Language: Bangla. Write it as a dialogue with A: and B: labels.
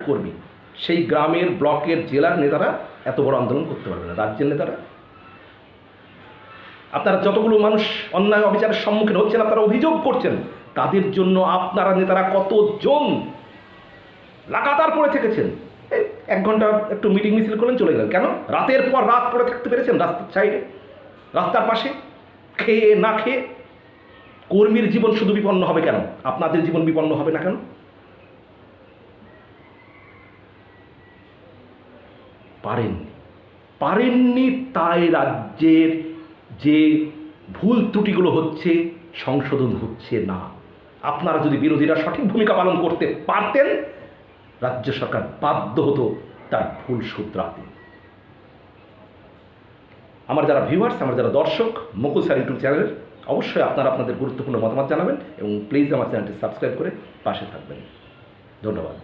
A: কর্মী, সেই গ্রামের ব্লকের জেলার নেতারা এত বড় আন্দোলন করতে পারবে না। রাজ্যের নেতারা, আপনারা যতগুলো মানুষ অন্যায় অবিচারের সম্মুখীন হচ্ছেন, আপনারা অভিযোগ করছেন, তাদের জন্য আপনারা নেতারা কতজন লাগাতার পড়ে থেকেছেন। 1 ঘন্টা একটু মিটিং মিছিল করলেন, চলে গেলেন। কেন? রাতের পর রাত পড়ে থাকতে পেরেছেন রাস্তার সাইডে, রাস্তার পাশে, খেয়ে না খেয়ে। কর্মীর জীবন শুধু বিপন্ন হবে কেন? আপনাদের জীবন বিপন্ন হবে না কেন? পারেননি, তাই রাজ্যের যে ভুল ত্রুটিগুলো হচ্ছে সংশোধন হচ্ছে না। আপনারা যদি বিরোধীরা সঠিক ভূমিকা পালন করতে পারতেন, রাজ্য সরকার বাধ্য হতো তার ভুল শুধরাতে। আমার যারা ভিউয়ার্স, আমার যারা দর্শক মুকুল স্যার ইউটিউব চ্যানেলের, অবশ্যই আপনারা আপনাদের গুরুত্বপূর্ণ মতামত জানাবেন এবং প্লিজ আমার চ্যানেলটি সাবস্ক্রাইব করে পাশে থাকবেন। ধন্যবাদ।